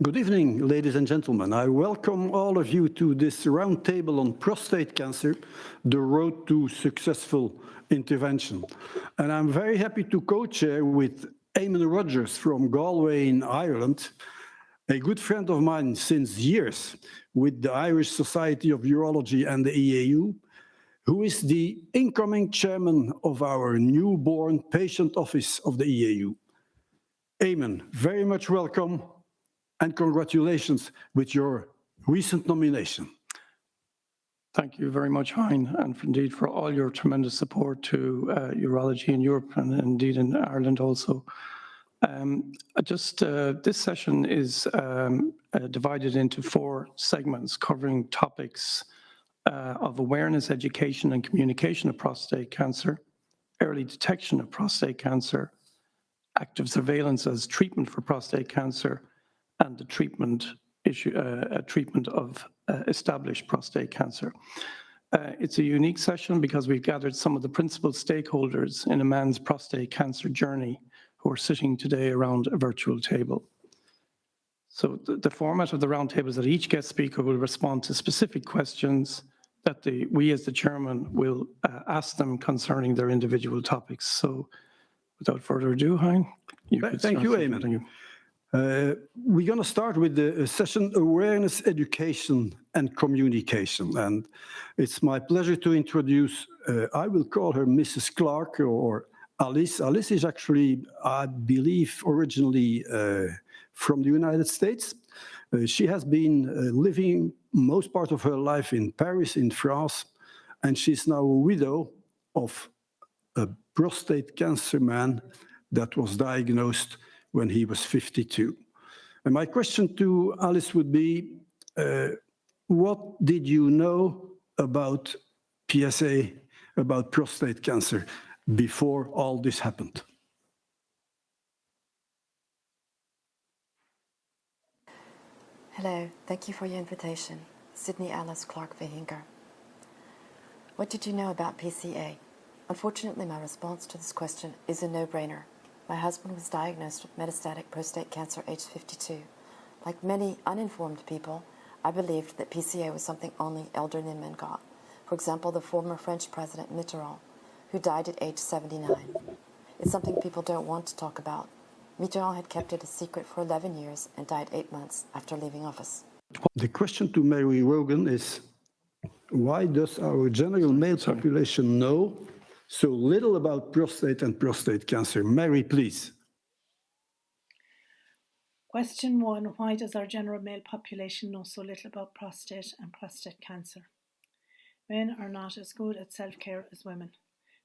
Good evening, ladies and gentlemen. I welcome all of you to this roundtable on prostate cancer, the road to successful intervention. And I'm very happy to co-chair with Eamon Rogers from Galway in Ireland, a good friend of mine since years with the Irish Society of Urology and the EAU, who is the incoming chairman of our newborn patient office of the EAU. Eamon, very much welcome. And congratulations with your recent nomination. Thank you very much, Hein, and indeed for all your tremendous support to urology in Europe and indeed in Ireland also. This session is divided into 4 segments covering topics of awareness, education, and communication of prostate cancer, early detection of prostate cancer, active surveillance as treatment for prostate cancer, and the treatment of established prostate cancer. It's a unique session because we've gathered some of the principal stakeholders in a man's prostate cancer journey who are sitting today around a virtual table. So the format of the roundtable is that each guest speaker will respond to specific questions that we as the chairman will ask them concerning their individual topics. So without further ado, Hein, you could Thank you, Eamon. We're going to start with the session Awareness, Education and Communication. And it's my pleasure to introduce, I will call her Mrs. Clark or Alice. Alice is actually, I believe, originally from the United States. She has been living most part of her life in Paris, in France, and she's now a widow of a prostate cancer man that was diagnosed when he was 52. And my question to Alice would be, what did you know about PSA, about prostate cancer, before all this happened? Hello, thank you for your invitation. Sydney Alice Clark Vehinker. What did you know about PCA? Unfortunately, my response to this question is a no-brainer. My husband was diagnosed with metastatic prostate cancer aged 52. Like many uninformed people, I believed that PCA was something only elderly men got. For example, the former French President Mitterrand, who died at age 79. It's something people don't want to talk about. Mitterrand had kept it a secret for 11 years and died 8 months after leaving office. The question to Mary Rogan is, why does our general male population know so little about prostate and prostate cancer? Mary, please. Question 1, why does our general male population know so little about prostate and prostate cancer? Men are not as good at self-care as women.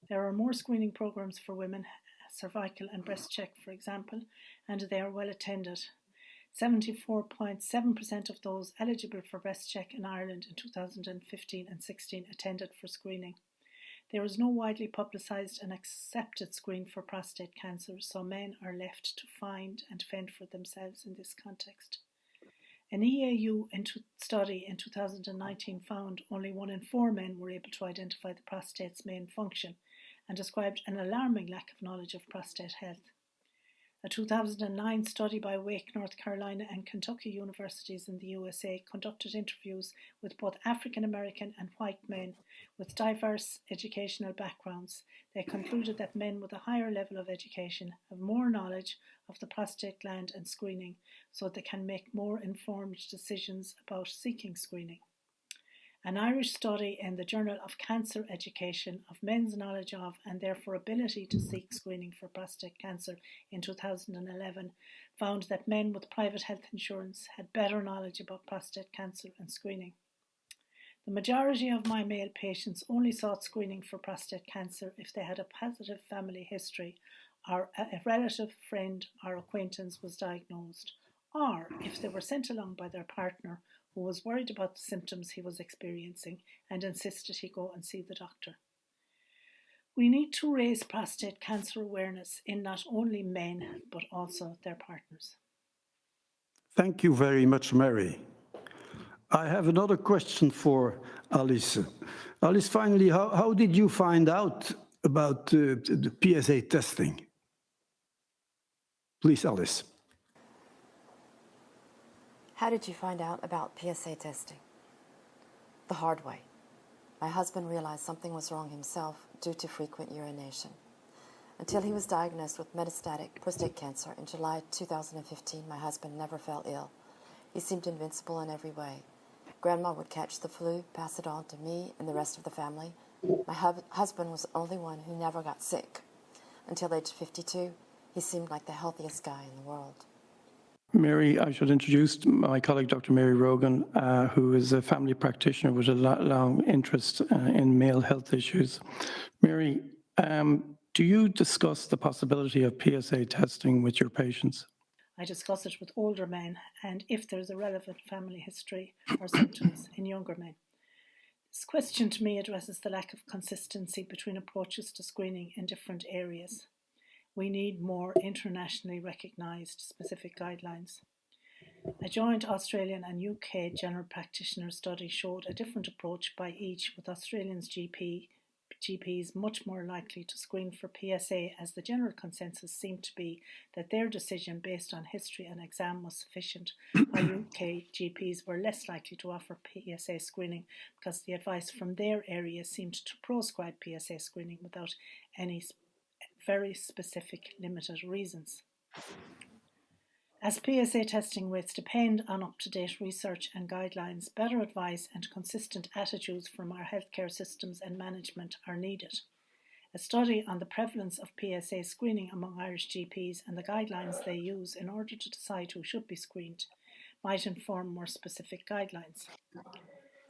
There are more screening programs for women, cervical and breast check, for example, and they are well attended. 74.7% of those eligible for breast check in Ireland in 2015 and 16 attended for screening. There is no widely publicised and accepted screen for prostate cancer, so men are left to find and fend for themselves in this context. An EAU study in 2019 found only 1 in 4 men were able to identify the prostate's main function and described an alarming lack of knowledge of prostate health. A 2009 study by Wake, North Carolina and Kentucky universities in the USA conducted interviews with both African American and white men with diverse educational backgrounds. They concluded that men with a higher level of education have more knowledge of the prostate gland and screening, so they can make more informed decisions about seeking screening. An Irish study in the Journal of Cancer Education of men's knowledge of and therefore ability to seek screening for prostate cancer in 2011 found that men with private health insurance had better knowledge about prostate cancer and screening. The majority of my male patients only sought screening for prostate cancer if they had a positive family history or a relative, friend or acquaintance was diagnosed, or if they were sent along by their partner who was worried about the symptoms he was experiencing and insisted he go and see the doctor. We need to raise prostate cancer awareness in not only men, but also their partners. Thank you very much, Mary. I have another question for Alice. Alice, finally, how did you find out about the PSA testing? Please, Alice. How did you find out about PSA testing? The hard way. My husband realized something was wrong himself due to frequent urination. Until he was diagnosed with metastatic prostate cancer in July 2015, my husband never fell ill. He seemed invincible in every way. Grandma would catch the flu, pass it on to me and the rest of the family. My husband was the only one who never got sick. Until age 52, he seemed like the healthiest guy in the world. Mary, I should introduce my colleague, Dr. Mary Rogan, who is a family practitioner with a long interest in male health issues. Mary, do you discuss the possibility of PSA testing with your patients? I discuss it with older men and if there is a relevant family history or symptoms in younger men. This question to me addresses the lack of consistency between approaches to screening in different areas. We need more internationally recognised specific guidelines. A joint Australian and UK general practitioner study showed a different approach by each, with Australians GPs much more likely to screen for PSA, as the general consensus seemed to be that their decision based on history and exam was sufficient, while UK GPs were less likely to offer PSA screening because the advice from their area seemed to proscribe PSA screening without any very specific limited reasons. As PSA testing rates depend on up-to-date research and guidelines, better advice and consistent attitudes from our healthcare systems and management are needed. A study on the prevalence of PSA screening among Irish GPs and the guidelines they use in order to decide who should be screened might inform more specific guidelines.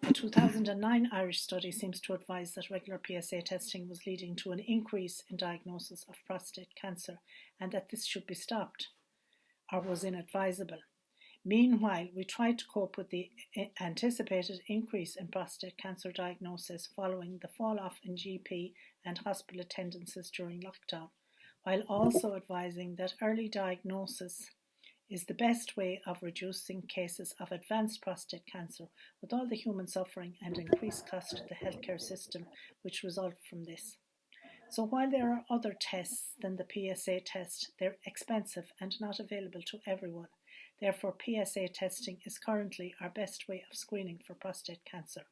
A 2009 Irish study seems to advise that regular PSA testing was leading to an increase in diagnosis of prostate cancer and that this should be stopped, or was inadvisable. Meanwhile, we tried to cope with the anticipated increase in prostate cancer diagnosis following the fall-off in GP and hospital attendances during lockdown, while also advising that early diagnosis is the best way of reducing cases of advanced prostate cancer with all the human suffering and increased cost to the healthcare system which result from this. So while there are other tests than the PSA test, they're expensive and not available to everyone. Therefore, PSA testing is currently our best way of screening for prostate cancer,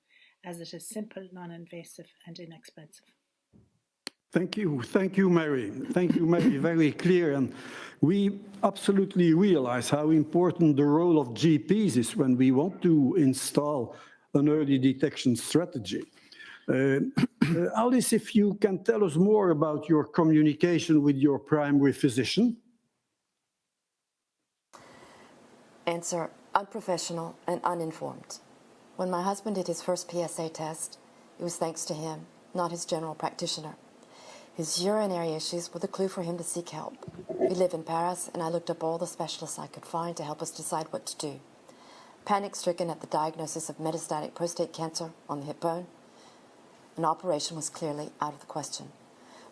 as it is simple, non-invasive and inexpensive. Thank you, Mary. Thank you, Mary, very clear. And we absolutely realize how important the role of GPs is when we want to install an early detection strategy. Alice, if you can tell us more about your communication with your primary physician. Answer: unprofessional and uninformed. When my husband did his first PSA test, it was thanks to him, not his general practitioner. His urinary issues were the clue for him to seek help. We live in Paris, and I looked up all the specialists I could find to help us decide what to do. Panic-stricken at the diagnosis of metastatic prostate cancer on the hip bone, an operation was clearly out of the question.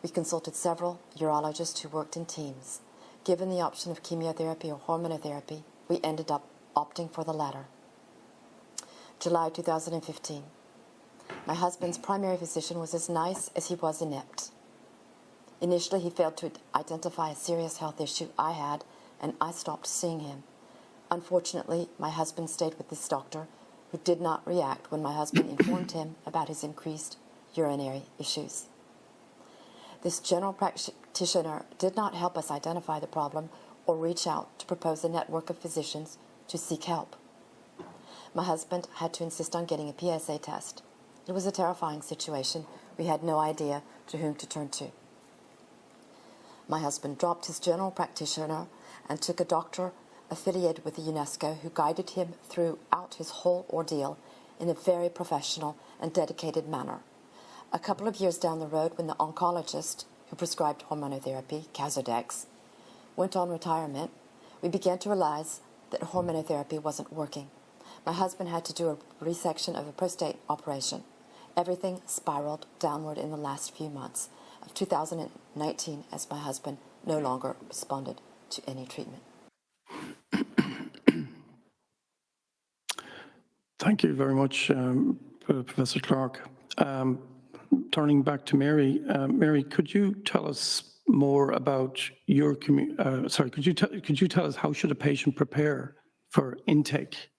We consulted several urologists who worked in teams. Given the option of chemotherapy or hormonotherapy, we ended up opting for the latter. July 2015. My husband's primary physician was as nice as he was inept. Initially, he failed to identify a serious health issue I had, and I stopped seeing him. Unfortunately, my husband stayed with this doctor, who did not react when my husband informed him about his increased urinary issues. This general practitioner did not help us identify the problem or reach out to propose a network of physicians to seek help. My husband had to insist on getting a PSA test. It was a terrifying situation. We had no idea to whom to turn to. My husband dropped his general practitioner and took a doctor affiliated with the UNESCO who guided him throughout his whole ordeal in a very professional and dedicated manner. A couple of years down the road, when the oncologist who prescribed hormonotherapy, Casodex, went on retirement, we began to realize that hormonotherapy wasn't working. My husband had to do a resection of a prostate operation. Everything spiraled downward in the last few months of 2019 as my husband no longer responded to any treatment. Thank you very much, Professor Clark. Turning back to Mary, Mary, could you tell us more about your could you tell us how should a patient prepare for intake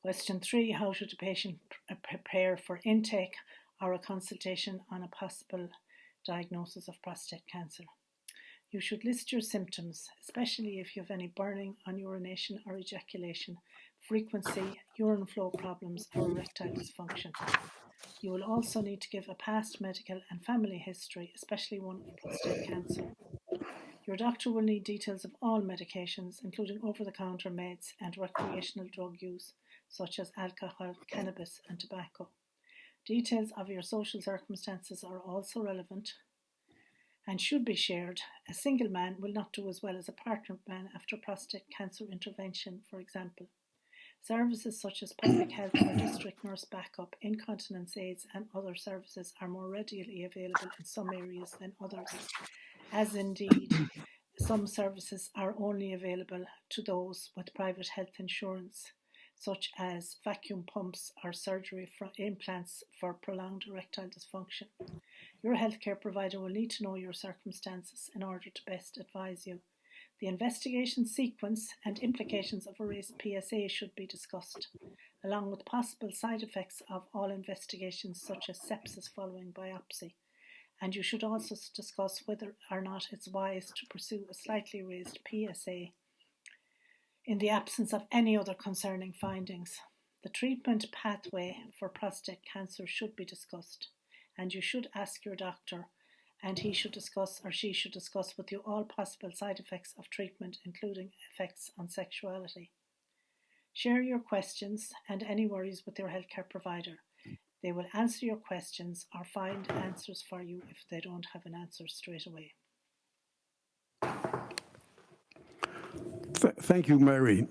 Question 3, how should a patient prepare for intake or a consultation on a possible diagnosis of prostate cancer? You should list your symptoms, especially if you have any burning on urination or ejaculation, frequency, urine flow problems, or erectile dysfunction. You will also need to give a past medical and family history, especially one of prostate cancer. Your doctor will need details of all medications, including over-the-counter meds and recreational drug use, such as alcohol, cannabis, and tobacco. Details of your social circumstances are also relevant and should be shared. A single man will not do as well as a partnered man after prostate cancer intervention, for example. Services such as public health or district nurse backup, incontinence aids, and other services are more readily available in some areas than others, as indeed some services are only available to those with private health insurance, such as vacuum pumps or surgery for implants for prolonged erectile dysfunction. Your healthcare provider will need to know your circumstances in order to best advise you. The investigation sequence and implications of a raised PSA should be discussed, along with possible side effects of all investigations such as sepsis following biopsy. And you should also discuss whether or not it's wise to pursue a slightly raised PSA in the absence of any other concerning findings. The treatment pathway for prostate cancer should be discussed, and you should ask your doctor, and he should discuss or she should discuss with you all possible side effects of treatment, including effects on sexuality. Share your questions and any worries with your healthcare provider. They will answer your questions or find answers for you if they don't have an answer straight away. Thank you, Mary.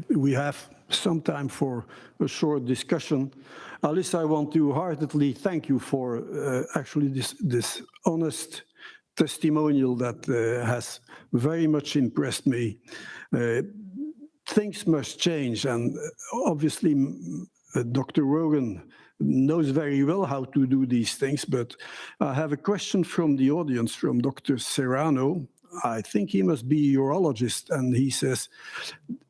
We have some time for a short discussion. Alice, I want to heartily thank you for actually this honest testimonial that has very much impressed me. Things must change, and obviously Dr. Rogan knows very well how to do these things, but I have a question from the audience, from Dr. Serrano. I think he must be a urologist, and he says,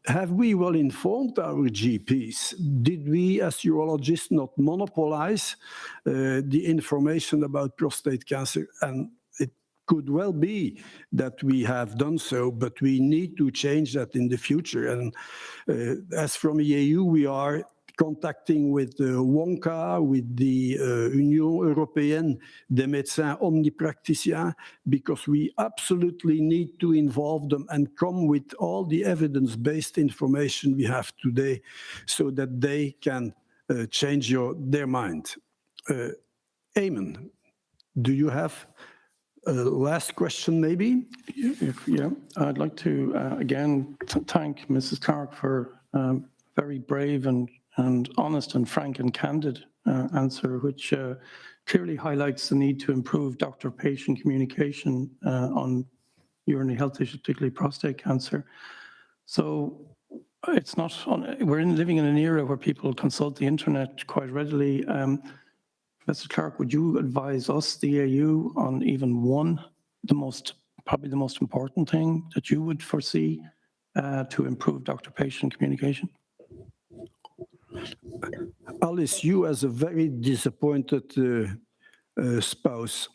have we well informed our GPs? Did we as urologists not monopolize the information about prostate cancer? And it could well be that we have done so, but we need to change that in the future. And as from EAU, we are contacting with WONCA, with the Union Européenne des Médecins Omnipraticiens, because we absolutely need to involve them and come with all the evidence-based information we have today so that they can change their mind. Eamon, do you have a last question maybe? Yeah, I'd like to again thank Mrs. Clark for very brave and honest and frank and candid answer, which clearly highlights the need to improve doctor-patient communication on urinary health issues, particularly prostate cancer. So it's not, we're living in an era where people consult the internet quite readily. Professor Clark, would you advise us, the EAU, on even one, probably the most important thing that you would foresee to improve doctor-patient communication? Alice, you as a very disappointed spouse,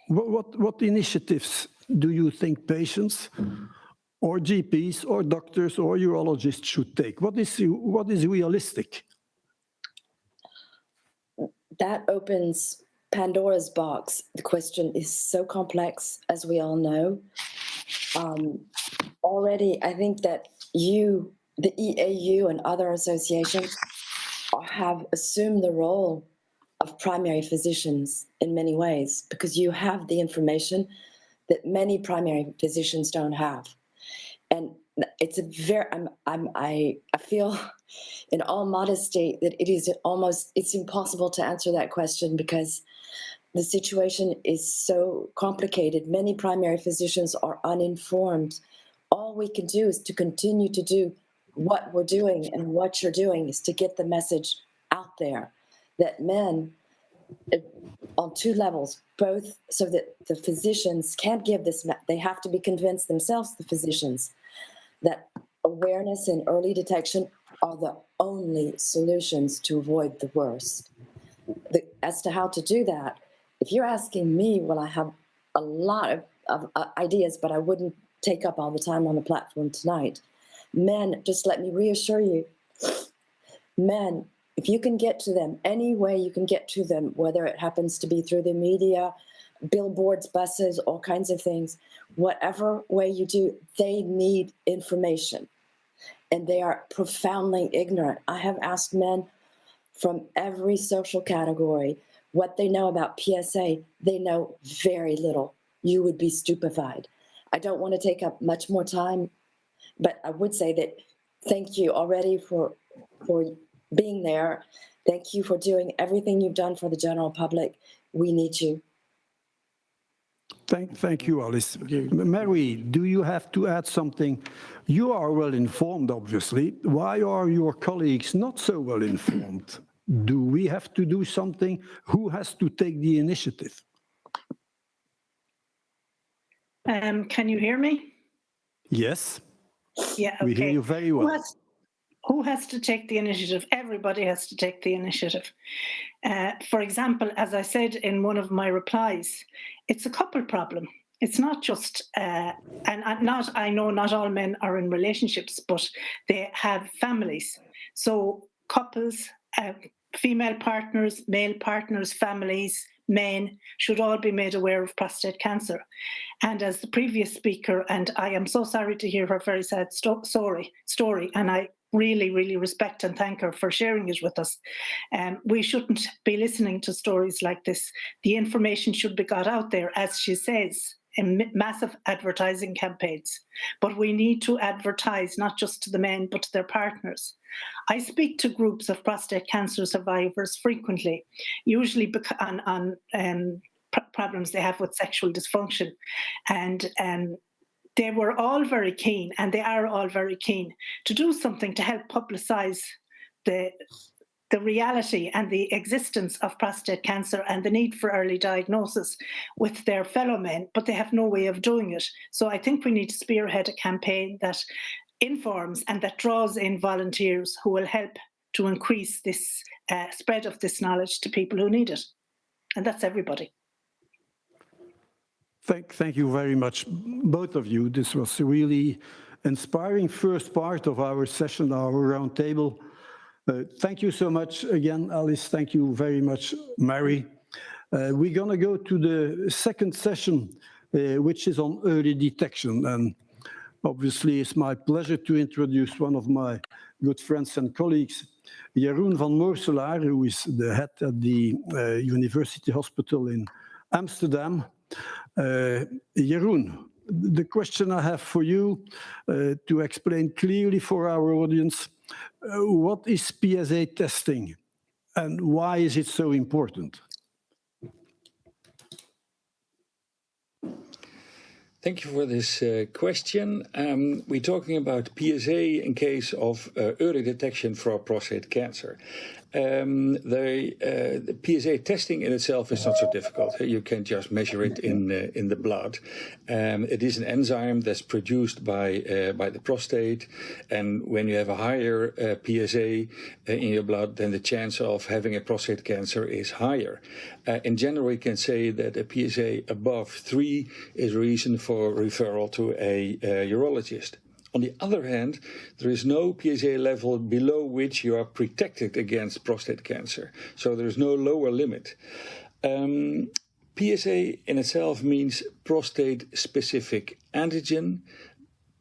what initiatives do you think patients or GPs or doctors or urologists should take? What is realistic? That opens Pandora's box. The question is so complex, as we all know. Already, I think that the EAU and other associations have assumed the role of primary physicians in many ways, because you have the information that many primary physicians don't have. And it's I feel in all modesty that it's impossible to answer that question, because the situation is so complicated. Many primary physicians are uninformed. All we can do is to continue to do what we're doing, and what you're doing is to get the message out there that men, on two levels, both so that the physicians can't give this, they have to be convinced themselves, the physicians, that awareness and early detection are the only solutions to avoid the worst. As to how to do that, if you're asking me, well, I have a lot of ideas, but I wouldn't take up all the time on the platform tonight. Men, just let me reassure you, men, if you can get to them, any way you can get to them, whether it happens to be through the media, billboards, buses, all kinds of things, whatever way you do, they need information. And they are profoundly ignorant. I have asked men from every social category what they know about PSA. They know very little. You would be stupefied. I don't want to take up much more time, but I would say that thank you already for being there. Thank you for doing everything you've done for the general public. We need you. Thank you, Alice. Mary, do you have to add something? You are well informed, obviously. Why are your colleagues not so well informed? Do we have to do something? Who has to take the initiative? Can you hear me? Yes. Yeah, okay. We hear you very well. Who has to take the initiative? Everybody has to take the initiative. For example, as I said in one of my replies, it's a couple problem. It's not just, I know not all men are in relationships, but they have families. So couples, female partners, male partners, families, men should all be made aware of prostate cancer. And as the previous speaker, and I am so sorry to hear her very sad story, and I really, really respect and thank her for sharing it with us. We shouldn't be listening to stories like this. The information should be got out there, as she says, in massive advertising campaigns. But we need to advertise not just to the men, but to their partners. I speak to groups of prostate cancer survivors frequently, usually on problems they have with sexual dysfunction. And they were all very keen, and they are all very keen, to do something to help publicise the reality and the existence of prostate cancer and the need for early diagnosis with their fellow men, but they have no way of doing it. So I think we need to spearhead a campaign that informs and that draws in volunteers who will help to increase this spread of this knowledge to people who need it. And that's everybody. Thank you very much, both of you. This was a really inspiring first part of our session, our roundtable. Thank you so much again, Alice. Thank you very much, Mary. We're going to go to the second session, which is on early detection. And obviously, it's my pleasure to introduce one of my good friends and colleagues, Jeroen van Moorselaar, who is the head at the University Hospital in Amsterdam. Jeroen, the question I have for you to explain clearly for our audience, what is PSA testing and why is it so important? Thank you for this question. We're talking about PSA in case of early detection for prostate cancer. The PSA testing in itself is not so difficult. You can just measure it in the blood. It is an enzyme that's produced by the prostate, and when you have a higher PSA in your blood, then the chance of having a prostate cancer is higher. In general, we can say that a PSA above 3 is a reason for referral to a urologist. On the other hand, there is no PSA level below which you are protected against prostate cancer. So there is no lower limit. PSA in itself means prostate-specific antigen,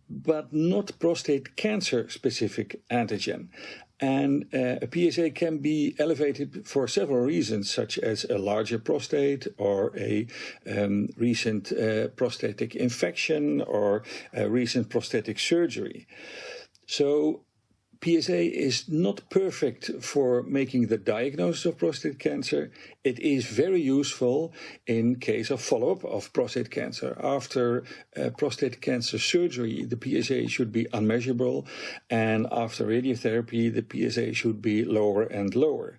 but not prostate cancer-specific antigen. And a PSA can be elevated for several reasons, such as a larger prostate or a recent prostatic infection or a recent prostatic surgery. So PSA is not perfect for making the diagnosis of prostate cancer. It is very useful in case of follow-up of prostate cancer. After prostate cancer surgery, the PSA should be unmeasurable, and after radiotherapy, the PSA should be lower and lower.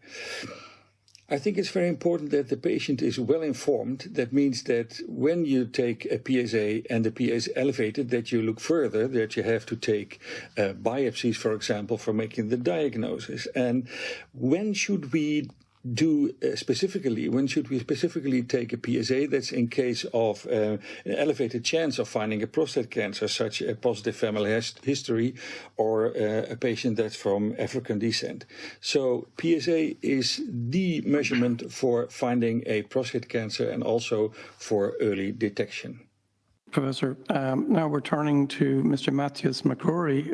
I think it's very important that the patient is well informed. That means that when you take a PSA and the PSA is elevated, that you look further, that you have to take biopsies, for example, for making the diagnosis. And when should we when should we specifically take a PSA? That's in case of an elevated chance of finding a prostate cancer, such a positive family history, or a patient that's from African descent. So PSA is the measurement for finding a prostate cancer and also for early detection. Professor, now we're turning to Mr. Matthias McCrory,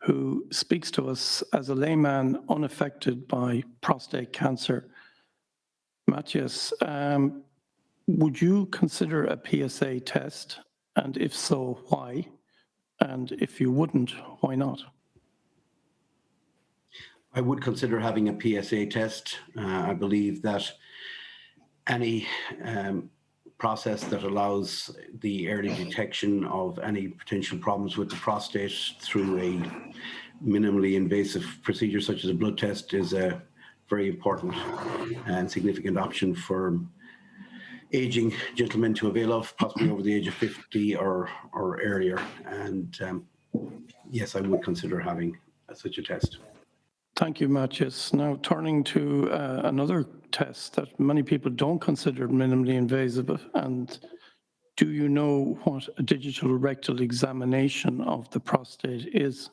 who speaks to us as a layman unaffected by prostate cancer. Matthias, would you consider a PSA test? And if so, why? And if you wouldn't, why not? I would consider having a PSA test. I believe that any process that allows the early detection of any potential problems with the prostate through a minimally invasive procedure such as a blood test is a very important and significant option for aging gentlemen to avail of, possibly over the age of 50 or earlier. And yes, I would consider having such a test. Thank you, Matthias. Now turning to another test that many people don't consider minimally invasive, and do you know what a digital rectal examination of the prostate is?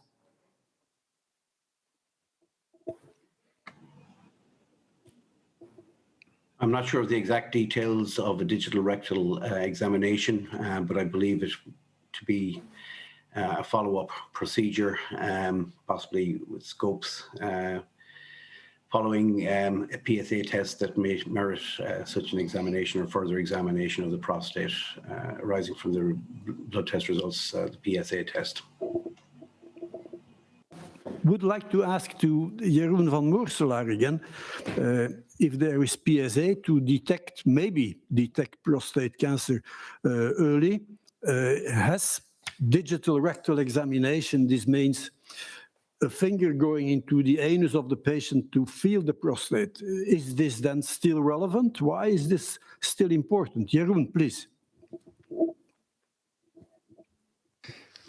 I'm not sure of the exact details of a digital rectal examination, but I believe it to be a follow-up procedure, possibly with scopes, following a PSA test that may merit such an examination or further examination of the prostate arising from the blood test results, the PSA test. Would like to ask to Jeroen van Moorselaar again, if there is PSA to maybe detect prostate cancer early. Has digital rectal examination, this means a finger going into the anus of the patient to feel the prostate. Is this then still relevant? Why is this still important? Jeroen, please.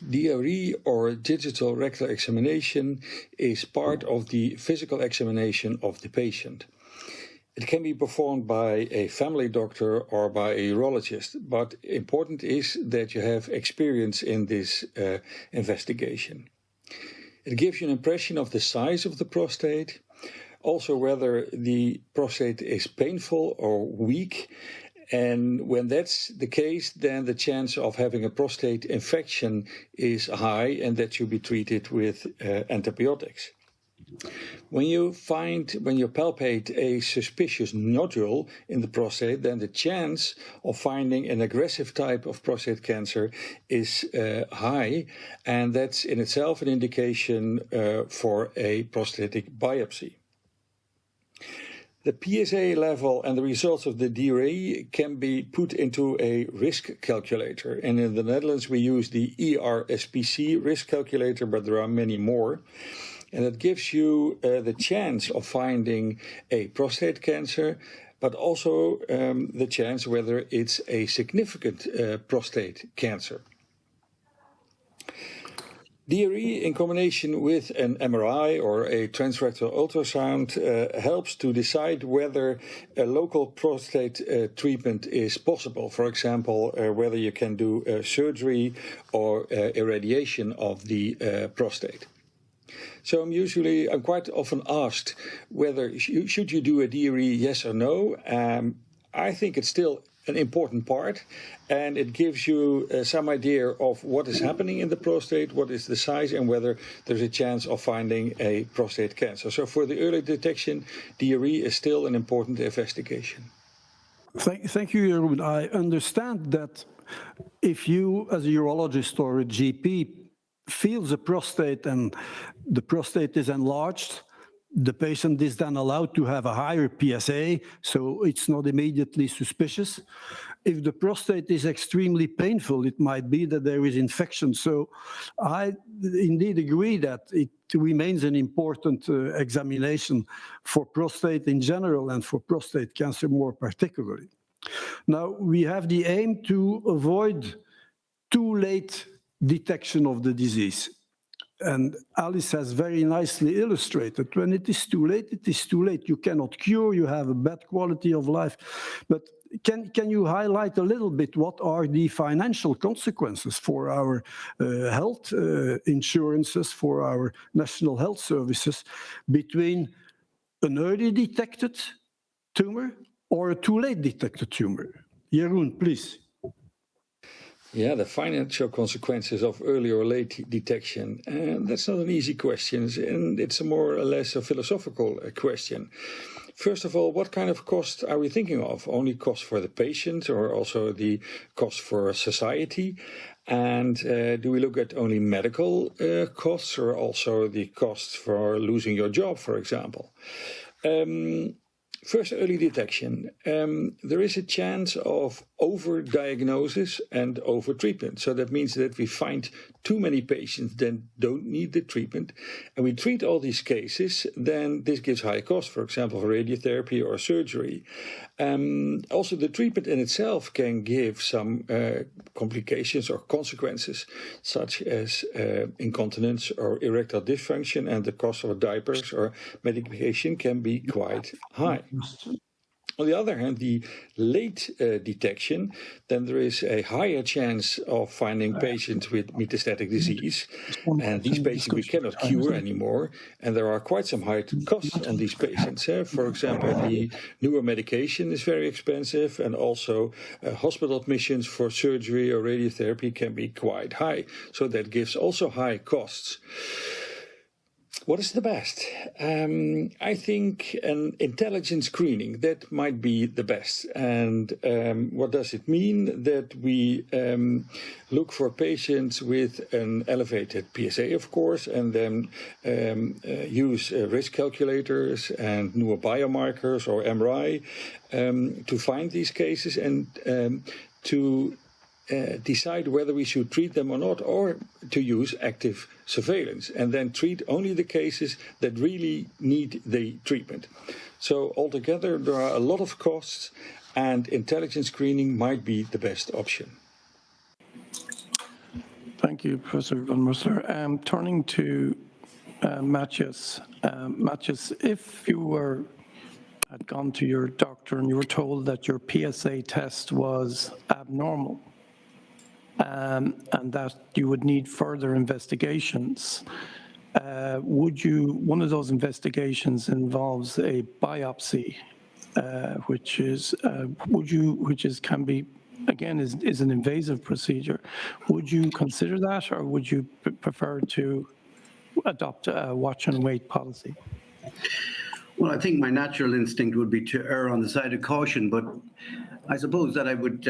DRE, or digital rectal examination, is part of the physical examination of the patient. It can be performed by a family doctor or by a urologist, but important is that you have experience in this investigation. It gives you an impression of the size of the prostate, also whether the prostate is painful or weak. And when that's the case, then the chance of having a prostate infection is high, and that should be treated with antibiotics. When you palpate a suspicious nodule in the prostate, then the chance of finding an aggressive type of prostate cancer is high, and that's in itself an indication for a prostatic biopsy. The PSA level and the results of the DRE can be put into a risk calculator. And in the Netherlands, we use the ERSPC risk calculator, but there are many more. And it gives you the chance of finding a prostate cancer, but also the chance whether it's a significant prostate cancer. DRE in combination with an MRI or a transrectal ultrasound helps to decide whether a local prostate treatment is possible. For example, whether you can do surgery or irradiation of the prostate. So I'm quite often asked whether should you do a DRE, yes or no. I think it's still an important part, and it gives you some idea of what is happening in the prostate, what is the size, and whether there's a chance of finding a prostate cancer. So for the early detection, DRE is still an important investigation. Thank you, Jeroen. I understand that if you, as a urologist or a GP, feels a prostate and the prostate is enlarged, the patient is then allowed to have a higher PSA, so it's not immediately suspicious. if the prostate is extremely painful, it might be that there is infection. So I indeed agree that it remains an important examination for prostate in general and for prostate cancer more particularly. Now, we have the aim to avoid too late detection of the disease. And Alice has very nicely illustrated, when it is too late, it is too late. You cannot cure, you have a bad quality of life. But can you highlight a little bit what are the financial consequences for our health insurances, for our national health services, between an early detected tumor or a too late detected tumor? Jeroen, please. Yeah, the financial consequences of early or late detection. And that's not an easy question, and it's a more or less a philosophical question. First of all, what kind of cost are we thinking of? Only cost for the patient or also the cost for society? And do we look at only medical costs or also the costs for losing your job, for example? First, early detection. There is a chance of over-diagnosis and over-treatment. So that means that we find too many patients that don't need the treatment, and we treat all these cases, then this gives high cost, for example, for radiotherapy or surgery. Also, the treatment in itself can give some complications or consequences, such as incontinence or erectile dysfunction, and the cost of diapers or medication can be quite high. On the other hand, the late detection, then there is a higher chance of finding patients with metastatic disease. And these patients we cannot cure anymore. And there are quite some high costs on these patients. For example, the newer medication is very expensive. And also hospital admissions for surgery or radiotherapy can be quite high. So that gives also high costs. What is the best? I think an intelligent screening, that might be the best. And what does it mean? That we look for patients with an elevated PSA, of course, and then use risk calculators and newer biomarkers or MRI to find these cases and to decide whether we should treat them or not, or to use active surveillance and then treat only the cases that really need the treatment. So altogether, there are a lot of costs, and intelligent screening might be the best option. Thank you, Professor Van Mussler. Turning to Matthias. Matthias, if you had gone to your doctor and you were told that your PSA test was abnormal, and that you would need further investigations, one of those investigations involves a biopsy, which can be, again, is an invasive procedure. Would you consider that, or would you prefer to adopt a watch and wait policy? Well, I think my natural instinct would be to err on the side of caution, but I suppose that I would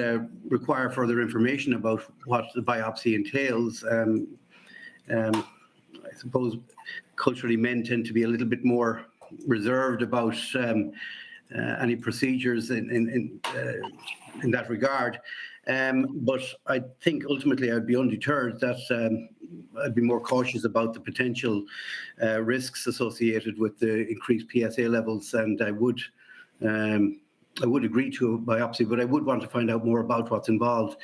require further information about what the biopsy entails. I suppose culturally men tend to be a little bit more reserved about any procedures in that regard. But I think ultimately I'd be undeterred that I'd be more cautious about the potential risks associated with the increased PSA levels, and I would agree to a biopsy, but I would want to find out more about what's involved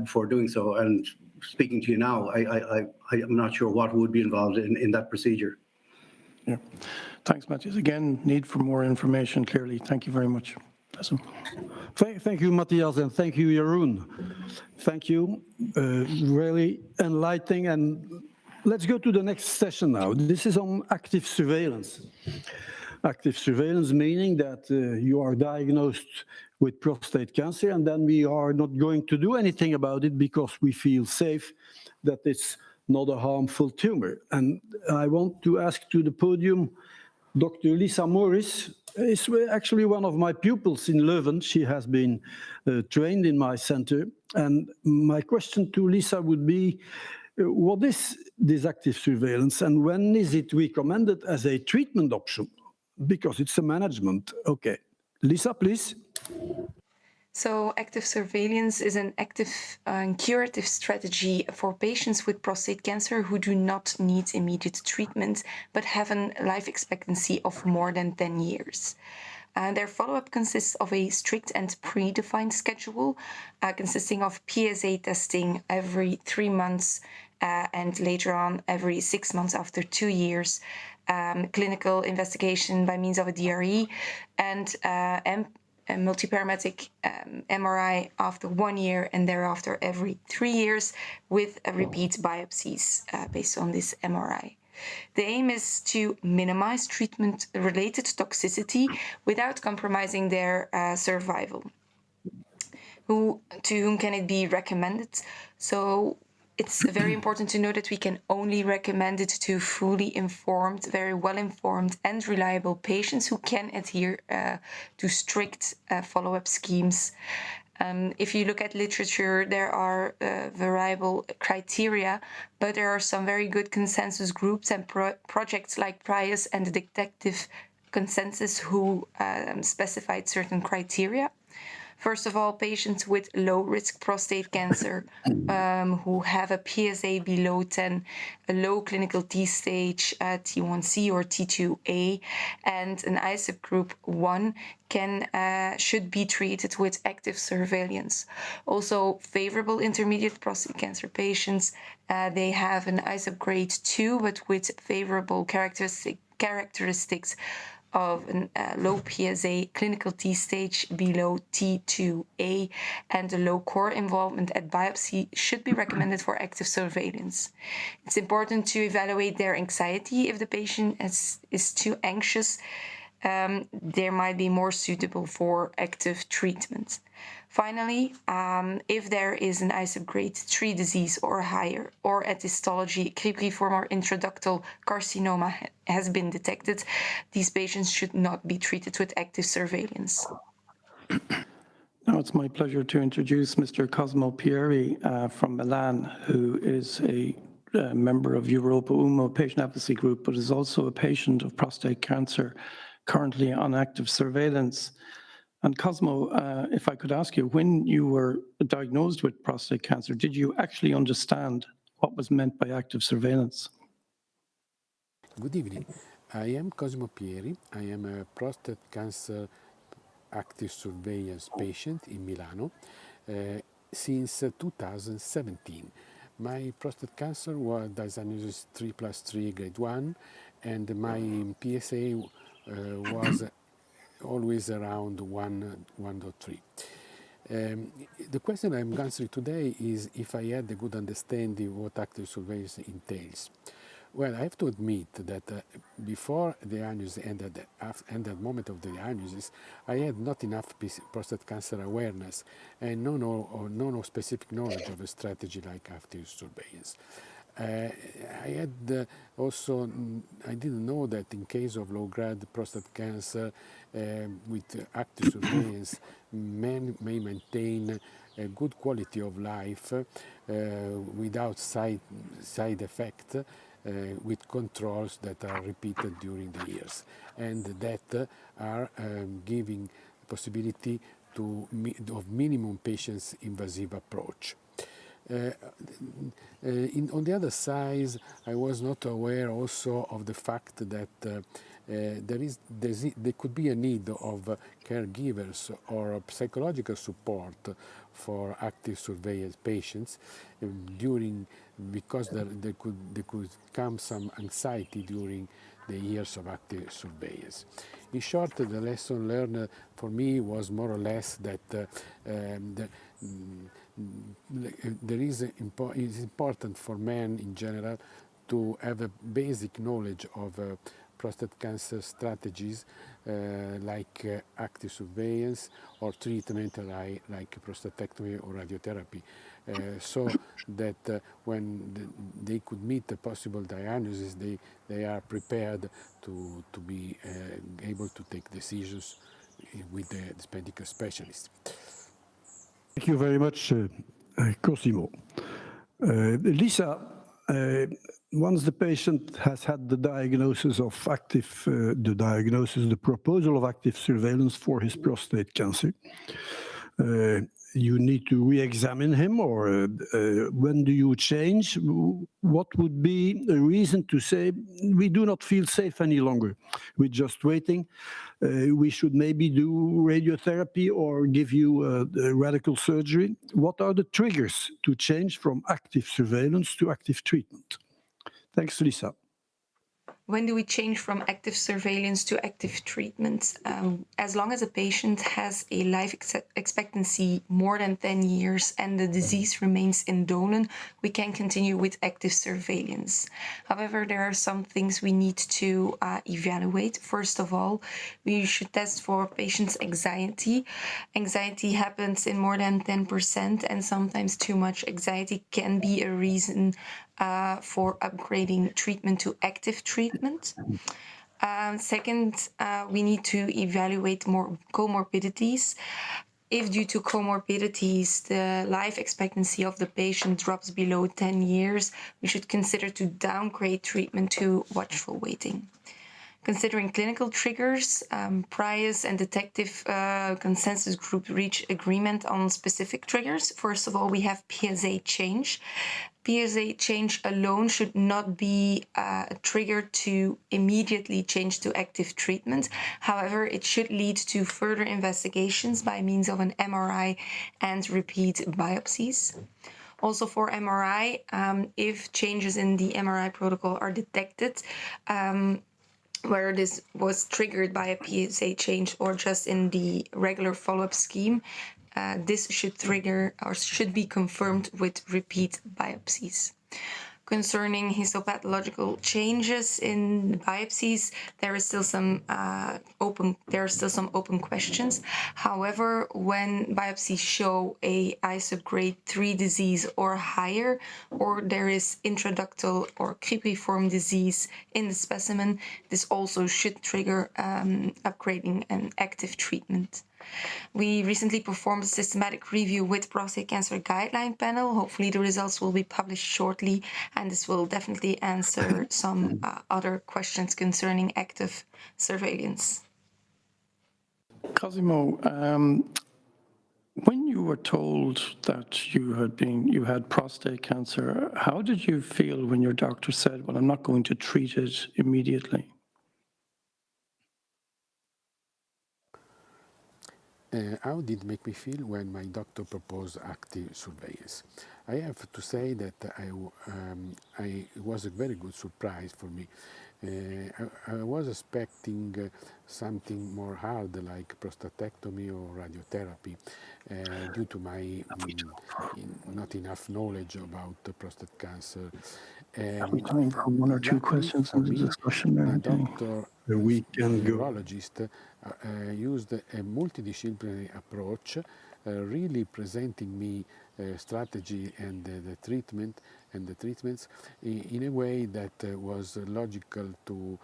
before doing so. And speaking to you now, I'm not sure what would be involved in that procedure. Yeah. Thanks, Matthias. Again, need for more information, clearly. Thank you very much. Thank you, Matthias, and thank you, Jeroen. Thank you. Really enlightening. And let's go to the next session now. This is on active surveillance. Active surveillance meaning that you are diagnosed with prostate cancer, and then we are not going to do anything about it because we feel safe that it's not a harmful tumor. And I want to ask to the podium Dr. Lisa Morris. Is actually one of my pupils in Leuven. She has been trained in my center. And my question to Lisa would be, what is this active surveillance and when is it recommended as a treatment option? Because it's a management. Okay. Lisa, please. So active surveillance is an active and curative strategy for patients with prostate cancer who do not need immediate treatment but have a life expectancy of more than 10 years. Their follow-up consists of a strict and predefined schedule consisting of PSA testing every 3 months and later on every 6 months after 2 years, clinical investigation by means of a DRE, and a multiparametric MRI after 1 year and thereafter every 3 years with repeat biopsies based on this MRI. The aim is to minimize treatment-related toxicity without compromising their survival. To whom can it be recommended? So it's very important to know that we can only recommend it to fully informed, very well-informed and reliable patients who can adhere to strict follow-up schemes. If you look at literature, there are variable criteria, but there are some very good consensus groups and projects like PRIAS and the Detective Consensus who specified certain criteria. First of all, patients with low-risk prostate cancer who have a PSA below 10, a low clinical T-stage, T1C or T2A, and an ISUP group 1 should be treated with active surveillance. Also, favorable intermediate prostate cancer patients, they have an ISUP grade 2, but with favorable characteristics of a low PSA, clinical T-stage below T2A, and a low core involvement at biopsy should be recommended for active surveillance. It's important to evaluate their anxiety. If the patient is too anxious, there might be more suitable for active treatment. Finally, if there is an ISUP grade 3 disease or higher, or at histology, cribriform or intraductal carcinoma has been detected, these patients should not be treated with active surveillance. Now it's my pleasure to introduce Mr. Cosimo Pieri from Milan, who is a member of EAU Patient Advocacy Group, but is also a patient of prostate cancer currently on active surveillance. And Cosimo, if I could ask you, when you were diagnosed with prostate cancer, did you actually understand what was meant by active surveillance? Good evening. I am Cosimo Pieri. I am a prostate cancer active surveillance patient in Milano since 2017. My prostate cancer was diagnosed 3+3 grade 1, and my PSA was always around 1.3. The question I'm answering today is if I had a good understanding what active surveillance entails. Well, I have to admit that before the diagnosis and at the moment of the diagnosis, I had not enough prostate cancer awareness and no specific knowledge of a strategy like active surveillance. I had also, I didn't know that in case of low-grade prostate cancer with active surveillance, men may maintain a good quality of life without side effect, with controls that are repeated during the years, and that are giving possibility of minimum patients invasive approach. On the other side, I was not aware also of the fact that there could be a need of caregivers or psychological support for active surveillance patients because there could come some anxiety during the years of active surveillance. In short, the lesson learned for me was more or less that it's important for men in general to have a basic knowledge of prostate cancer strategies like active surveillance or treatment like prostatectomy or radiotherapy, so that when they could meet a possible diagnosis, they are prepared to be able to take decisions with the medical specialist. Thank you very much, Cosimo. Lisa, once the patient has had the diagnosis of the proposal of active surveillance for his prostate cancer, you need to re-examine him, or when do you change? What would be a reason to say we do not feel safe any longer? We're just waiting. We should maybe do radiotherapy or give you radical surgery. What are the triggers to change from active surveillance to active treatment? Thanks, Lisa. When do we change from active surveillance to active treatment? As long as a patient has a life expectancy more than 10 years and the disease remains indolent, we can continue with active surveillance. However, there are some things we need to evaluate. First of all, we should test for patients' anxiety. Anxiety happens in more than 10%, and sometimes too much anxiety can be a reason for upgrading treatment to active treatment. Second, we need to evaluate more comorbidities. If due to comorbidities, the life expectancy of the patient drops below 10 years, we should consider to downgrade treatment to watchful waiting. Considering clinical triggers, PRIAS and detective consensus group reach agreement on specific triggers. First of all, we have PSA change. PSA change alone should not be a trigger to immediately change to active treatment. However, it should lead to further investigations by means of an MRI and repeat biopsies. Also for MRI, if changes in the MRI protocol are detected, where this was triggered by a PSA change or just in the regular follow-up scheme, this should trigger or should be confirmed with repeat biopsies. Concerning histopathological changes in biopsies, there are still some open questions. However, when biopsies show a grade 3 disease or higher, or there is intraductal or cribriform disease in the specimen, this also should trigger upgrading an active treatment. We recently performed a systematic review with Prostate Cancer Guideline Panel. Hopefully the results will be published shortly, and this will definitely answer some other questions concerning active surveillance. Cosimo, when you were told that you had prostate cancer, how did you feel when your doctor said, well, I'm not going to treat it immediately? How did it make me feel when my doctor proposed active surveillance? I have to say that it was a very good surprise for me. I was expecting something more hard, like prostatectomy or radiotherapy, due to my not enough knowledge about prostate cancer. Have we time for one or two questions in the discussion there? Doctor, We can go. urologist, used a multidisciplinary approach, really presenting me strategy and the treatment and the treatments in a way that was logical to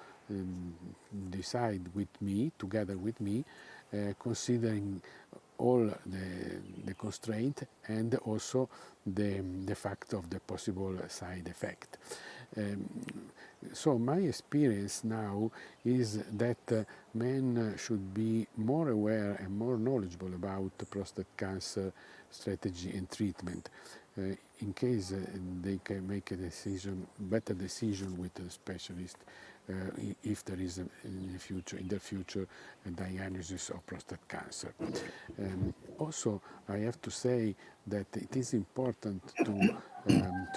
decide with me, together with me, considering all the constraint and also the fact of the possible side effect. So my experience now is that men should be more aware and more knowledgeable about prostate cancer strategy and treatment. In case they can make a better decision with a specialist, if there is in the future a diagnosis of prostate cancer. Also, I have to say that it is important to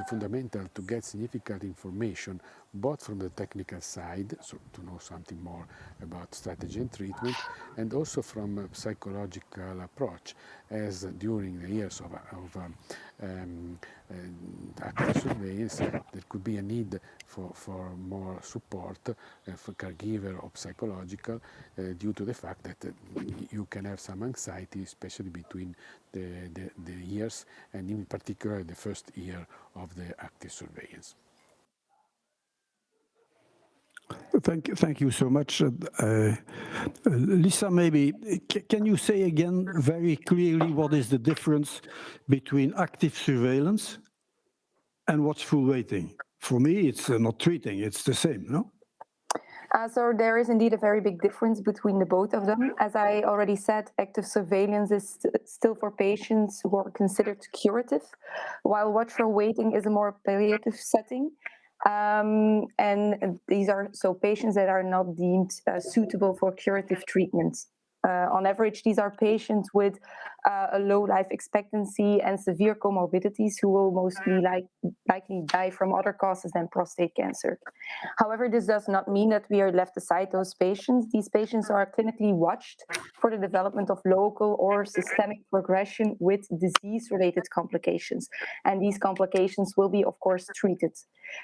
fundamental to get significant information both from the technical side, so to know something more about strategy and treatment, and also from a psychological approach, as during the years of active surveillance there could be a need for more support for caregiver or psychological due to the fact that you can have some anxiety, especially between the years, and in particular the first year of the active surveillance. Thank you so much. Lisa, maybe, can you say again very clearly what is the difference between active surveillance and watchful waiting? For me, it's not treating, it's the same, no? So there is indeed a very big difference between the both of them. As I already said, active surveillance is still for patients who are considered curative, while watchful waiting is a more palliative setting. And these are so patients that are not deemed suitable for curative treatments. On average, these are patients with a low life expectancy and severe comorbidities who will mostly likely die from other causes than prostate cancer. However, this does not mean that we are left aside those patients. These patients are clinically watched for the development of local or systemic progression with disease-related complications. And these complications will be, of course, treated.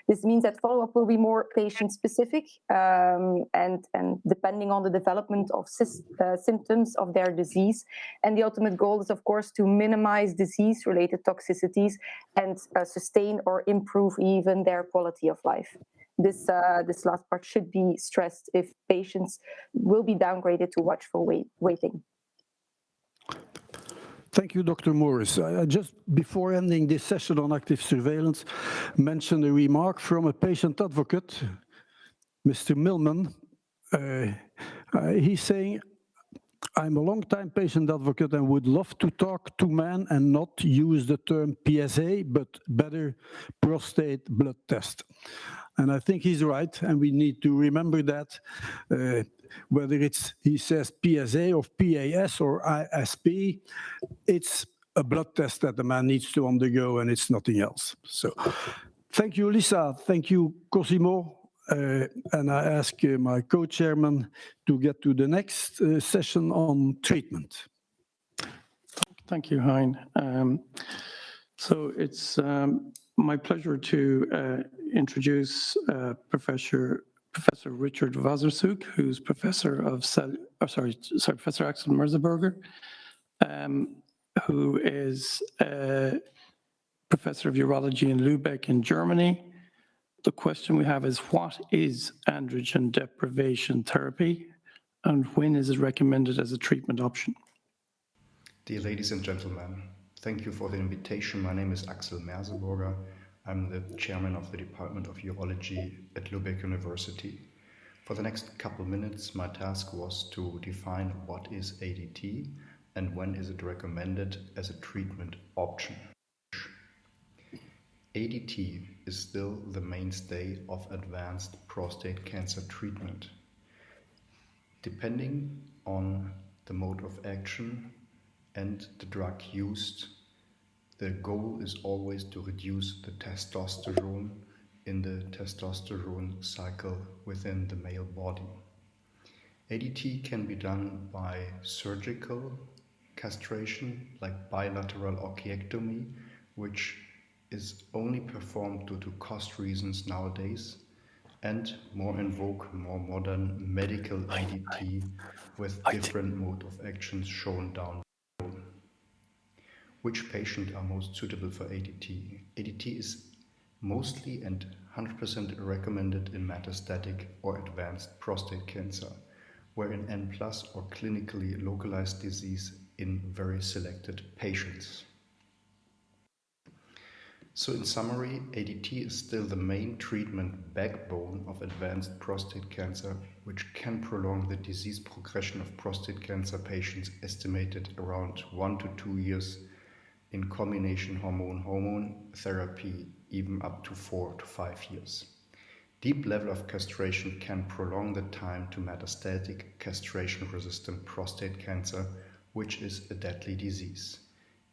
This means that follow-up will be more patient-specific and depending on the development of symptoms of their disease. And the ultimate goal is, of course, to minimize disease-related toxicities and sustain or improve even their quality of life. This last part should be stressed if patients will be downgraded to watchful waiting. Thank you, Dr. Morris. Just before ending this session on active surveillance, mentioned a remark from a patient advocate, Mr. Millman. He's saying, I'm a long-time patient advocate and would love to talk to men and not use the term PSA, but better prostate blood test. And I think he's right, and we need to remember that whether he says PSA or PAS or ISP, it's a blood test that the man needs to undergo, and it's nothing else. So thank you, Lisa. Thank you, Cosimo. And I ask my co-chairman to get to the next session on treatment. Thank you, Hein. So it's my pleasure to introduce Professor Richard Wasserzuck, who's Professor of Professor Axel Merseburger, who is Professor of Urology in Lübeck in Germany. The question we have is, what is androgen deprivation therapy, and when is it recommended as a treatment option? Dear ladies and gentlemen, thank you for the invitation. My name is Axel Merseburger. I'm the chairman of the Department of Urology at Lübeck University. For the next couple minutes, my task was to define what is ADT and when is it recommended as a treatment option. ADT is still the mainstay of advanced prostate cancer treatment. Depending on the mode of action and the drug used, the goal is always to reduce the testosterone in the testosterone cycle within the male body. ADT can be done by surgical castration, like bilateral orchiectomy, which is only performed due to cost reasons nowadays, and more in vogue, more modern medical ADT with different mode of actions shown down below. Which patients are most suitable for ADT? ADT is mostly and 100% recommended in metastatic or advanced prostate cancer, where in N+ or clinically localized disease in very selected patients. So in summary, ADT is still the main treatment backbone of advanced prostate cancer, which can prolong the disease progression of prostate cancer patients, estimated around 1 to 2 years in combination hormone therapy, even up to 4 to 5 years. Deep level of castration can prolong the time to metastatic castration-resistant prostate cancer, which is a deadly disease.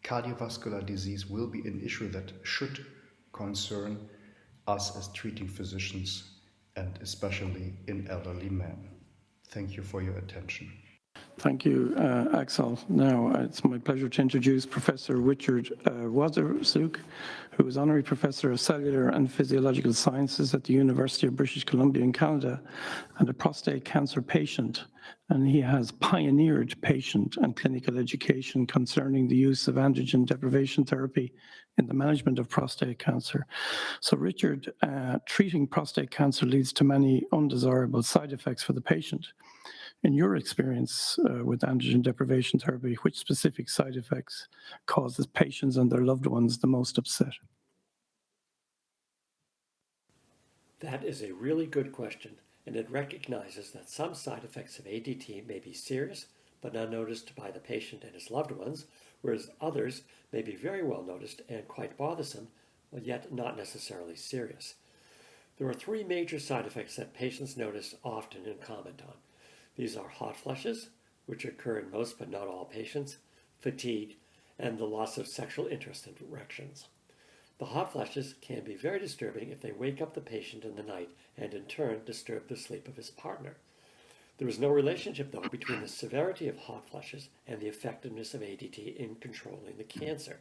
Cardiovascular disease will be an issue that should concern us as treating physicians, and especially in elderly men. Thank you for your attention. Thank you, Axel. Now, it's my pleasure to introduce Professor Richard Wasserzuck, who is Honorary Professor of Cellular and Physiological Sciences at the University of British Columbia in Canada, and a prostate cancer patient. And he has pioneered patient and clinical education concerning the use of androgen deprivation therapy in the management of prostate cancer. So Richard, treating prostate cancer leads to many undesirable side effects for the patient. In your experience with androgen deprivation therapy, which specific side effects causes patients and their loved ones the most upset? That is a really good question. and it recognizes that some side effects of ADT may be serious but unnoticed by the patient and his loved ones, whereas others may be very well noticed and quite bothersome, but yet not necessarily serious. There are three major side effects that patients notice often and comment on. These are hot flushes, which occur in most but not all patients, fatigue, and the loss of sexual interest in erections. The hot flushes can be very disturbing if they wake up the patient in the night and in turn disturb the sleep of his partner. There is no relationship, though, between the severity of hot flushes and the effectiveness of ADT in controlling the cancer.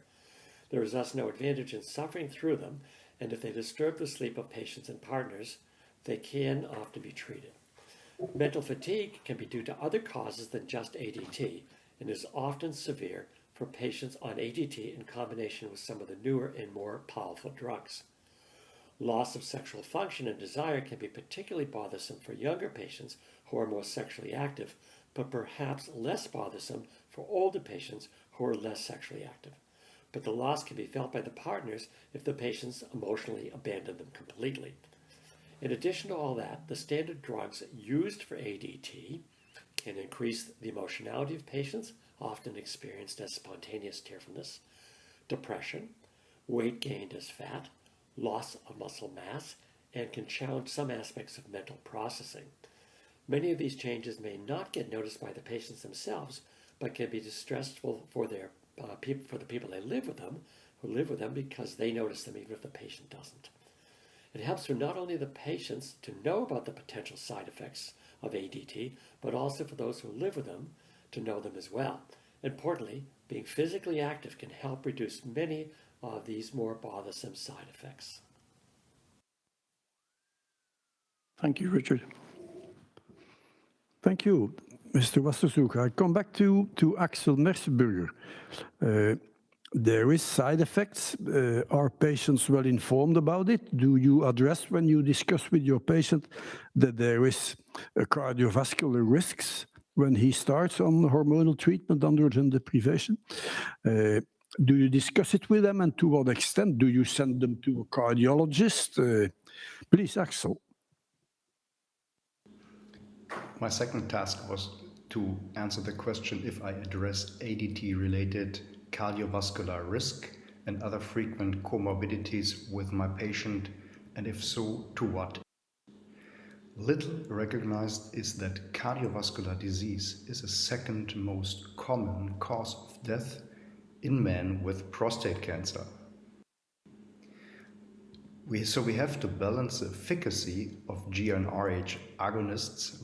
There is thus no advantage in suffering through them, and if they disturb the sleep of patients and partners, they can often be treated. Mental fatigue can be due to other causes than just ADT and is often severe for patients on ADT in combination with some of the newer and more powerful drugs. Loss of sexual function and desire can be particularly bothersome for younger patients who are more sexually active, but perhaps less bothersome for older patients who are less sexually active. But the loss can be felt by the partners if the patients emotionally abandon them completely. In addition to all that, the standard drugs used for ADT can increase the emotionality of patients, often experienced as spontaneous tearfulness, depression, weight gained as fat, loss of muscle mass, and can challenge some aspects of mental processing. Many of these changes may not get noticed by the patients themselves, but can be distressful for the people they live with them, because they notice them even if the patient doesn't. It helps for not only the patients to know about the potential side effects of ADT, but also for those who live with them to know them as well. Importantly, being physically active can help reduce many of these more bothersome side effects. Thank you, Richard. Thank you, Mr. Wasserzucker. I come back to Axel Merseburger. There is side effects. Are patients well informed about it? Do you address when you discuss with your patient that there is cardiovascular risks when he starts on hormonal treatment, androgen deprivation? Do you discuss it with them, and to what extent? Do you send them to a cardiologist? Please, Axel. My second task was to answer the question if I address ADT-related cardiovascular risk and other frequent comorbidities with my patient, and if so, to what. Little recognized is that cardiovascular disease is the second most common cause of death in men with prostate cancer. We have to balance the efficacy of GnRH agonists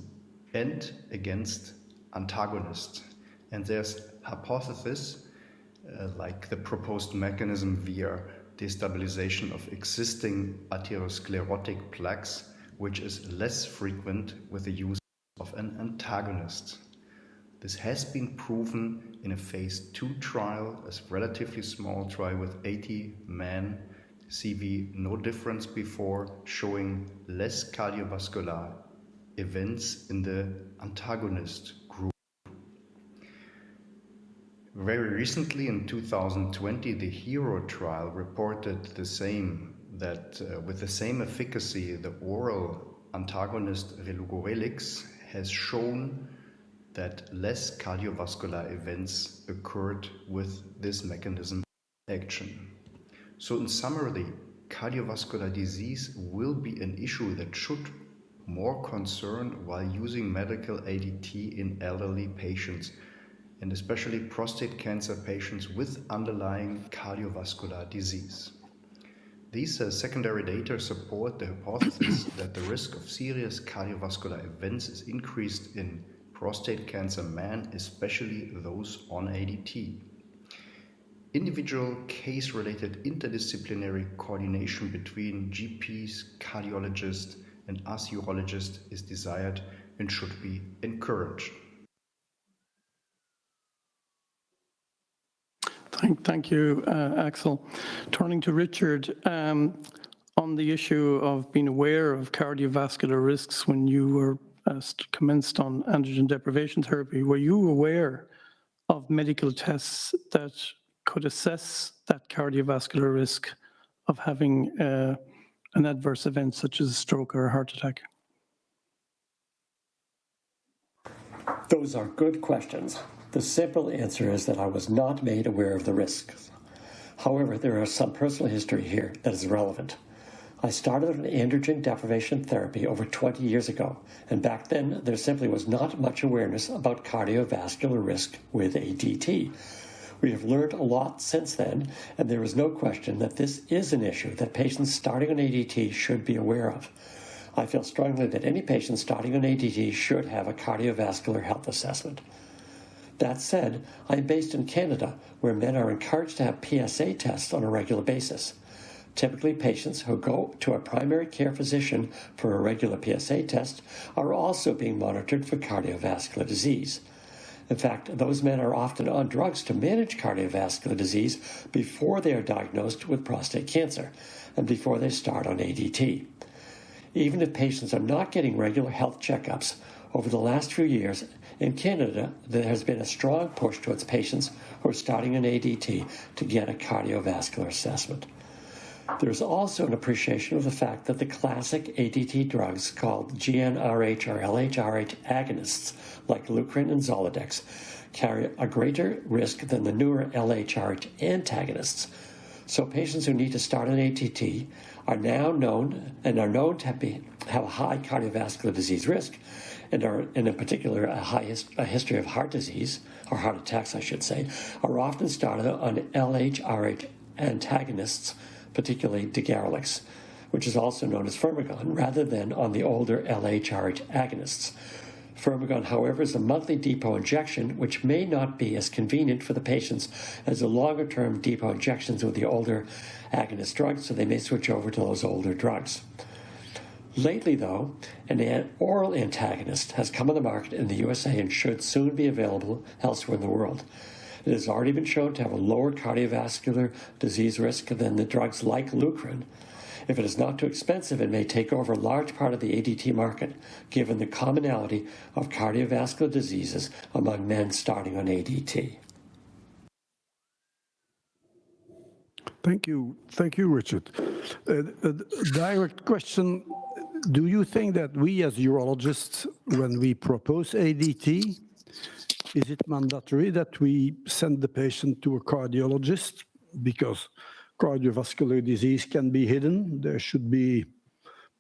and against antagonists. And there's hypothesis like the proposed mechanism via destabilization of existing atherosclerotic plaques, which is less frequent with the use of an antagonist. This has been proven in a phase 2 trial, a relatively small trial with 80 men, CV no difference before, showing less cardiovascular events in the antagonist group. Very recently, in 2020, the HERO trial reported the same, that with the same efficacy, the oral antagonist relugorelix has shown that less cardiovascular events occurred with this mechanism of action. So in summary, cardiovascular disease will be an issue that should more concern while using medical ADT in elderly patients, and especially prostate cancer patients with underlying cardiovascular disease. These secondary data support the hypothesis that the risk of serious cardiovascular events is increased in prostate cancer men, especially those on ADT. Individual case-related interdisciplinary coordination between GPs, cardiologists, and us urologists is desired and should be encouraged. Thank you, Axel. Turning to Richard, on the issue of being aware of cardiovascular risks when you were commenced on androgen deprivation therapy, were you aware of medical tests that could assess that cardiovascular risk of having an adverse event such as a stroke or a heart attack? Those are good questions. The simple answer is that I was not made aware of the risks. However, there is some personal history here that is relevant. I started on androgen deprivation therapy over 20 years ago, and back then there simply was not much awareness about cardiovascular risk with ADT. We have learned a lot since then, and there is no question that this is an issue that patients starting on ADT should be aware of. I feel strongly that any patient starting on ADT should have a cardiovascular health assessment. That said, I am based in Canada, where men are encouraged to have PSA tests on a regular basis. Typically, patients who go to a primary care physician for a regular PSA test are also being monitored for cardiovascular disease. In fact, those men are often on drugs to manage cardiovascular disease before they are diagnosed with prostate cancer and before they start on ADT. Even if patients are not getting regular health checkups, over the last few years in Canada, there has been a strong push towards patients who are starting an ADT to get a cardiovascular assessment. There is also an appreciation of the fact that the classic ADT drugs called GnRH or LHRH agonists, like Leukerin and Zoladex, carry a greater risk than the newer LHRH antagonists. So patients who need to start an ADT are now known to have a high cardiovascular disease risk, and in particular a history of heart disease, or heart attacks I should say, are often started on LHRH antagonists, particularly Degarelix, which is also known as Firmagon, rather than on the older LHRH agonists. Firmagon, however, is a monthly depot injection, which may not be as convenient for the patients as the longer-term depot injections with the older agonist drugs, so they may switch over to those older drugs. Lately, though, an oral antagonist has come on the market in the USA and should soon be available elsewhere in the world. It has already been shown to have a lower cardiovascular disease risk than the drugs like Leukerin. If it is not too expensive, it may take over a large part of the ADT market, given the commonality of cardiovascular diseases among men starting on ADT. Thank you, Richard. A direct question. Do you think that we as urologists, when we propose ADT, is it mandatory that we send the patient to a cardiologist? Because cardiovascular disease can be hidden. There should be,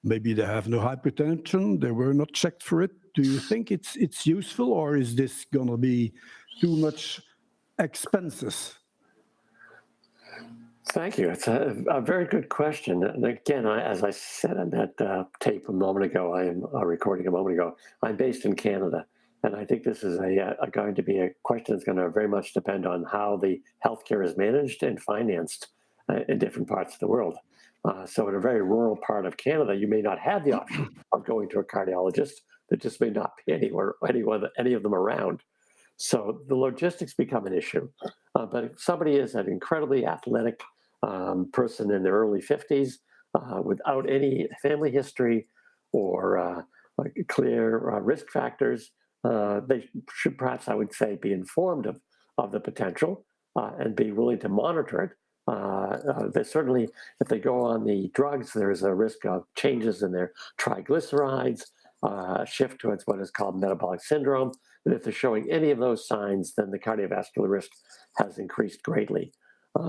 maybe they have no hypertension, they were not checked for it. Do you think it's useful, or is this going to be too much expenses? Thank you. It's a very good question. And again, as I said on that tape a moment ago, recording a moment ago, I'm based in Canada. And I think this is going to be a question that's going to very much depend on how the healthcare is managed and financed in different parts of the world. So in a very rural part of Canada, you may not have the option of going to a cardiologist. There just may not be any of them around. So the logistics become an issue. But if somebody is an incredibly athletic person in their early 50s without any family history or clear risk factors, they should perhaps, I would say, be informed of the potential and be willing to monitor it. They certainly, if they go on the drugs, there's a risk of changes in their triglycerides, a shift towards what is called metabolic syndrome. And if they're showing any of those signs, then the cardiovascular risk has increased greatly.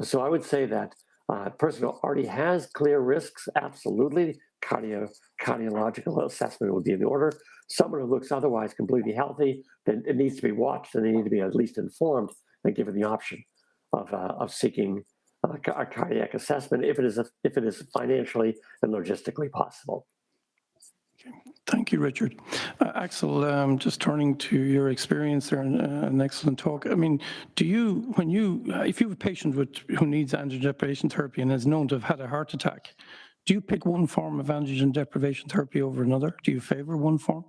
So I would say that a person who already has clear risks, absolutely, cardiological assessment would be in order. Someone who looks otherwise completely healthy, then it needs to be watched, and they need to be at least informed and given the option of seeking a cardiac assessment if it is financially and logistically possible. Thank you, Richard. Axel, just turning to your experience there, an excellent talk. I mean, if you have a patient who needs androgen deprivation therapy and is known to have had a heart attack, do you pick one form of androgen deprivation therapy over another? Do you favor one form?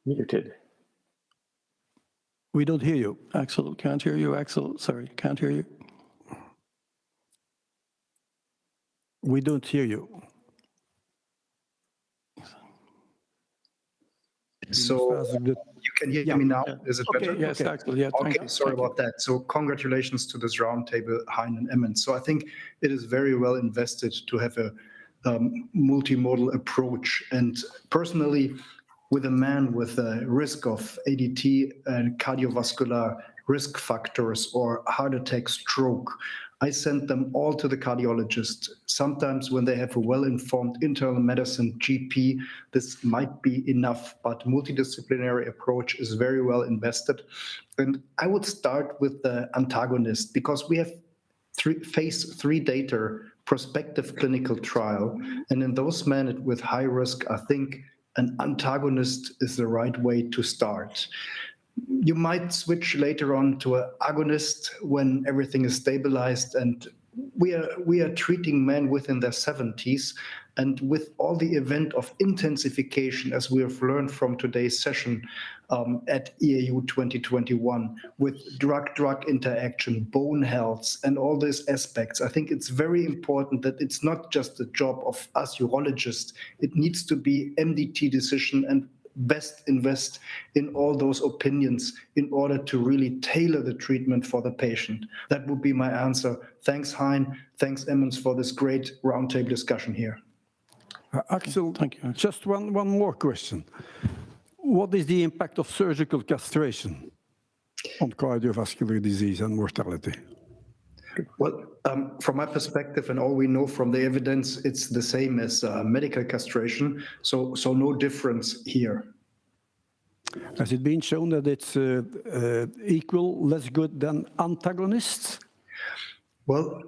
Muted. We don't hear you. Axel, can't hear you. Axel, sorry, can't hear you. We don't hear you. So you can hear me now? Is it better? Yes, okay. Axel, yeah, thank you. Sorry about that. So congratulations to this roundtable, Hein and Emmons. So I think it is very well invested to have a multimodal approach. And personally, with a man with a risk of ADT and cardiovascular risk factors or heart attack, stroke, I send them all to the cardiologist. Sometimes when they have a well-informed internal medicine GP, this might be enough, but multidisciplinary approach is very well invested. And I would start with the antagonist, because we have phase 3 data, prospective clinical trial. And in those men with high risk, I think an antagonist is the right way to start. You might switch later on to an agonist when everything is stabilized, and we are treating men within their 70s, and with all the event of intensification, as we have learned from today's session at EAU 2021, with drug-drug interaction, bone health, and all these aspects, I think it's very important that it's not just the job of us urologists. It needs to be MDT decision and best invest in all those opinions in order to really tailor the treatment for the patient. That would be my answer. Thanks, Hein. Thanks, Emmons, for this great roundtable discussion here. Axel, thank you. Just one more question. What is the impact of surgical castration on cardiovascular disease and mortality? Well, from my perspective and all we know from the evidence, it's the same as medical castration, so no difference here. Has it been shown that it's equal, less good than antagonists? Well,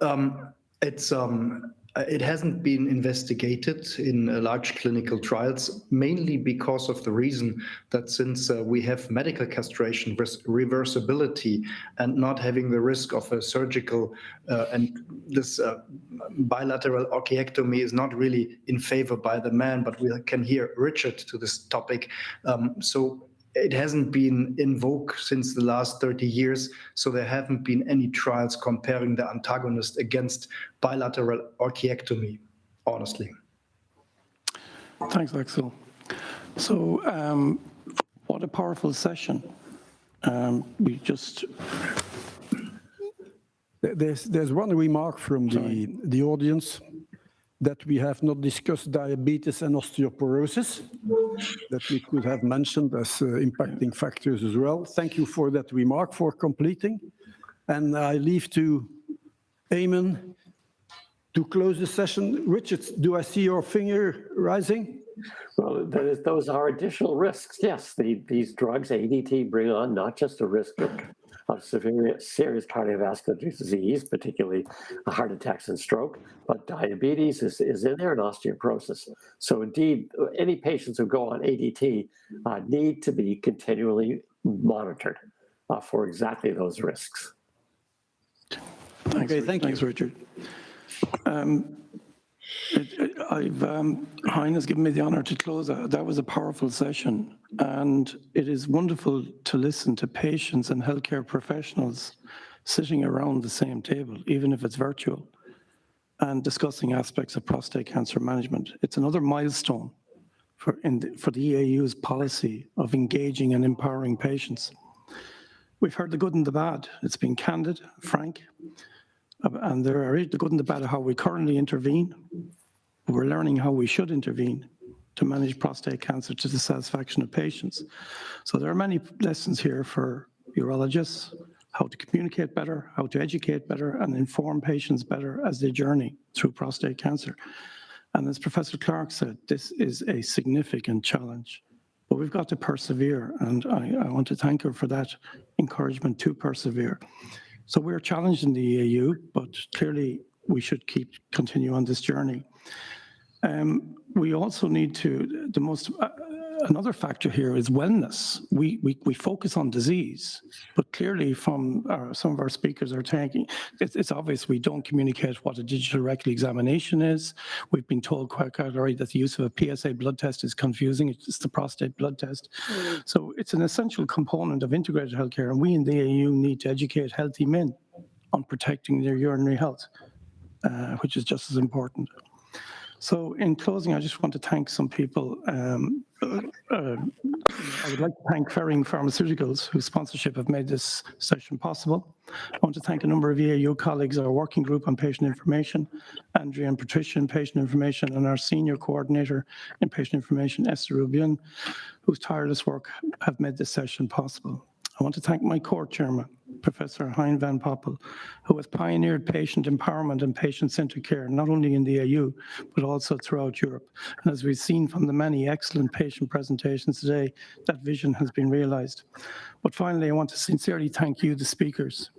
it hasn't been investigated in large clinical trials, mainly because of the reason that since we have medical castration reversibility and not having the risk of a surgical and this bilateral orchiectomy is not really in favor by the man, but we can hear Richard to this topic. So it hasn't been in vogue since the last 30 years, so there haven't been any trials comparing the antagonist against bilateral orchiectomy, honestly. Thanks, Axel. So, what a powerful session. There's one remark from the audience, that we have not discussed diabetes and osteoporosis, that we could have mentioned as impacting factors as well. Thank you for that remark, for completing. And I leave to Eamon to close the session. Richard, do I see your finger rising? Well, those are additional risks. Yes, these drugs, ADT, bring on not just a risk of serious cardiovascular disease, particularly heart attacks and stroke, but diabetes is in there, and osteoporosis. So indeed, any patients who go on ADT need to be continually monitored for exactly those risks. Thanks, okay, thanks, Richard. Hein has given me the honor to close. That was a powerful session, and it is wonderful to listen to patients and healthcare professionals sitting around the same table, even if it's virtual, and discussing aspects of prostate cancer management. It's another milestone for the EAU's policy of engaging and empowering patients. We've heard the good and the bad. It's been candid, frank, and there are the good and the bad of how we currently intervene. We're learning how we should intervene to manage prostate cancer to the satisfaction of patients. So there are many lessons here for urologists, how to communicate better, how to educate better, and inform patients better as they journey through prostate cancer. And as Professor Clark said, this is a significant challenge, but we've got to persevere, and I want to thank her for that encouragement to persevere. So we're challenged in the EAU, but clearly we should continue on this journey. We also need to, another factor here is wellness. We focus on disease, but clearly from some of our speakers are taking, it's obvious we don't communicate what a digital rectal examination is. We've been told quite already that the use of a PSA blood test is confusing. It's the prostate blood test. So it's an essential component of integrated healthcare, and we in the EAU need to educate healthy men on protecting their urinary health, which is just as important. So in closing, I just want to thank some people. I would like to thank Ferring Pharmaceuticals, whose sponsorship have made this session possible. I want to thank a number of EAU colleagues, our working group on patient information, Andrea and Patricia in patient information, and our senior coordinator in patient information, Esther Rubin, whose tireless work have made this session possible. I want to thank my core chairman, Professor Hein van Poppel, who has pioneered patient empowerment and patient-centered care, not only in the EAU, but also throughout Europe. And as we've seen from the many excellent patient presentations today, that vision has been realized. But finally, I want to sincerely thank you, the speakers.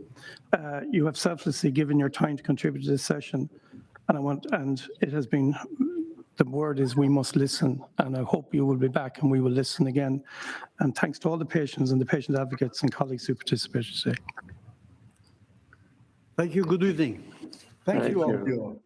You have selflessly given your time to contribute to this session, and it has been, the word is we must listen, and I hope you will be back and we will listen again. And thanks to all the patients and the patient advocates and colleagues who participated today. Thank you. Good evening. Thank you all.